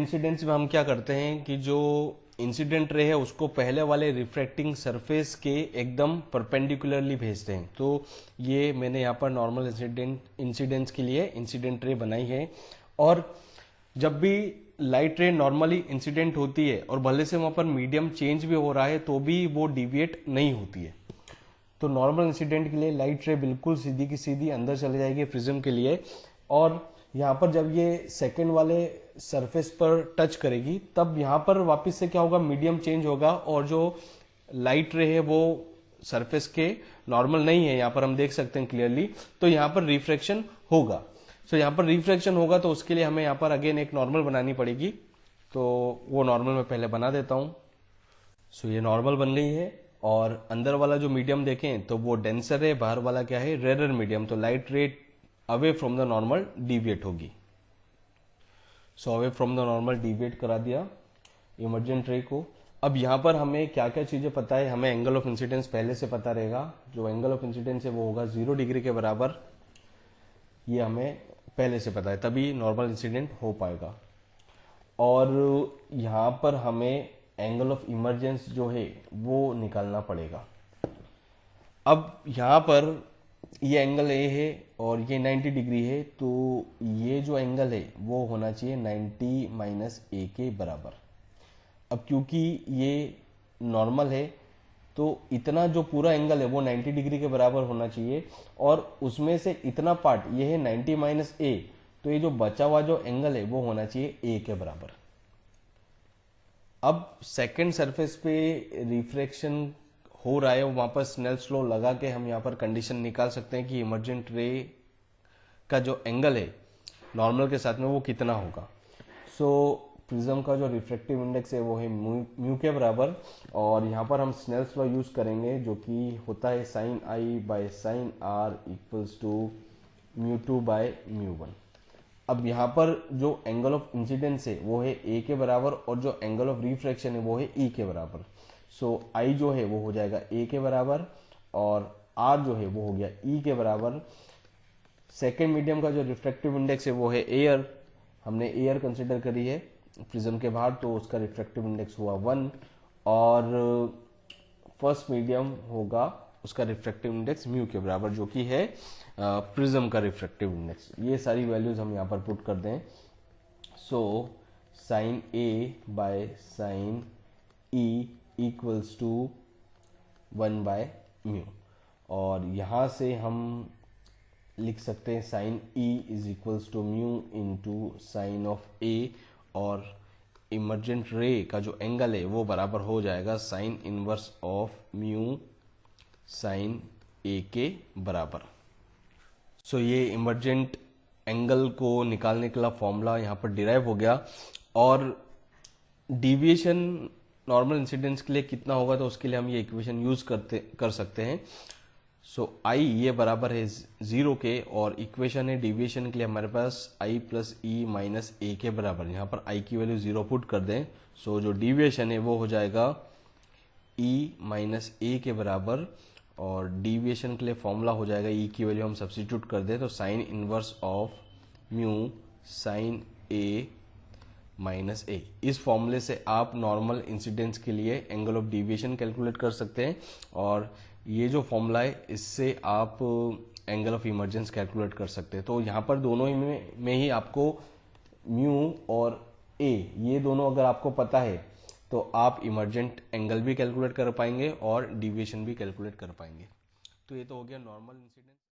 Incidents में हम क्या करते हैं कि जो इंसिडेंट रे है उसको पहले वाले रिफ्रैक्टिंग सरफेस के एकदम परपेंडिकुलरली भेजते हैं। तो ये मैंने यहाँ पर नॉर्मल इंसिडेंट्स के लिए इंसिडेंट रे बनाई है। और जब भी लाइट रे नॉर्मली इंसिडेंट होती है और भले से वहां पर मीडियम चेंज भी हो रहा है तो भी वो डिविएट नहीं होती है। तो नॉर्मल इंसिडेंट के लिए लाइट रे बिल्कुल सीधी की सीधी अंदर चले जाएगी प्रिज्म के लिए, और यहाँ पर जब ये सेकंड वाले सरफेस पर टच करेगी तब यहाँ पर वापस से क्या होगा, मीडियम चेंज होगा और जो लाइट रे है वो सरफेस के नॉर्मल नहीं है, यहाँ पर हम देख सकते हैं क्लियरली। तो यहाँ पर रिफ्रैक्शन होगा। सो यहाँ पर रिफ्रैक्शन होगा तो उसके लिए हमें यहाँ पर अगेन एक नॉर्मल बनानी पड़ेगी। तो वो नॉर्मल मैं पहले बना देता हूँ। सो ये नॉर्मल बन गई है और अंदर वाला जो मीडियम देखें तो वो डेंसर है, बाहर वाला क्या है, रेयर मीडियम। तो light ray away from the normal deviate होगी। So away from the normal deviate करा दिया इमर्जेंट रे को। अब यहाँ पर हमें क्या क्या चीजें पता है, हमें एंगल ऑफ इंसिडेंस पहले से पता रहेगा। जो एंगल ऑफ इंसिडेंस है वो होगा 0 डिग्री के बराबर, ये हमें पहले से पता है, तभी नॉर्मल इंसिडेंट हो पाएगा। और यहाँ पर हमें एंगल ऑफ इमर्जेंस जो है वो निकालना पड़ेगा। अब यहाँ पर ये एंगल ए है और ये 90 डिग्री है, तो ये जो एंगल है वो होना चाहिए 90 माइनस ए के बराबर। अब क्योंकि ये नॉर्मल है तो इतना जो पूरा एंगल है वो 90 डिग्री के बराबर होना चाहिए, और उसमें से इतना पार्ट ये है 90 माइनस ए, तो ये जो बचा हुआ जो एंगल है वो होना चाहिए ए के बराबर। अब सेकंड सरफेस पे रिफ्रैक्शन हो रहा है, वहां पर स्नेल्स लॉ लगा के हम यहाँ पर कंडीशन निकाल सकते हैं कि इमर्जेंट रे का जो एंगल है नॉर्मल के साथ में वो कितना होगा। सो प्रिज्म का जो रिफ्रैक्टिव इंडेक्स है वो है म्यू के बराबर, और यहाँ पर हम स्नेल्स लॉ यूज करेंगे जो कि होता है sine i by sine r equals to mu two by mu one. अब यहाँ पर जो एंगल ऑफ इंसिडेंस है वो है ए के बराबर और जो एंगल ऑफ रिफ्रैक्शन है वो है ई के बराबर। सो आई जो है वो हो जाएगा ए के बराबर और आर जो है वो हो गया ई के बराबर। सेकेंड मीडियम का जो रिफ्रैक्टिव इंडेक्स है वो है एयर, हमने एयर कंसिडर करी है प्रिज्म के बाहर, तो उसका रिफ्रैक्टिव इंडेक्स हुआ 1, और फर्स्ट मीडियम होगा उसका रिफ्रैक्टिव इंडेक्स म्यू के बराबर जो कि है प्रिज्म का रिफ्रैक्टिव इंडेक्स। ये सारी वैल्यूज हम यहाँ पर पुट कर दें। So sine A by sine E equals to 1 by mu, और यहाँ से हम लिख सकते हैं sine E is equals to mu into sine of A, और इमर्जेंट रे का जो एंगल है वो बराबर हो जाएगा sine inverse of mu sine A के बराबर। सो ये इमर्जेंट एंगल को निकालने के लिए फॉर्मूला यहाँ पर डिराइव हो गया। और डिविएशन नॉर्मल इंसिडेंस के लिए कितना होगा तो उसके लिए हम ये इक्वेशन यूज कर सकते हैं। सो आई ये बराबर है 0 के, और इक्वेशन है डिविएशन के लिए हमारे पास आई प्लस ई माइनस ए के बराबर। यहाँ पर आई की वैल्यू 0 पुट कर दें। सो जो डिविएशन है वो हो जाएगा ई माइनस ए के बराबर, और डिविएशन के लिए फॉर्मूला हो जाएगा ई की वैल्यू हम सब्स्टिट्यूट कर दें तो sine inverse of mu sine A minus A. इस फॉर्मूले से आप नॉर्मल इंसिडेंस के लिए एंगल ऑफ डिविएशन कैलकुलेट कर सकते हैं, और ये जो फॉर्मूला है इससे आप एंगल ऑफ इमर्जेंस कैलकुलेट कर सकते हैं। तो यहाँ पर दोनों ही में ही आपको म्यू और ए ये दोनों अगर आपको पता है तो आप इमर्जेंट एंगल भी कैलकुलेट कर पाएंगे और डिविएशन भी कैलकुलेट कर पाएंगे। तो ये तो हो गया नॉर्मल इंसिडेंस।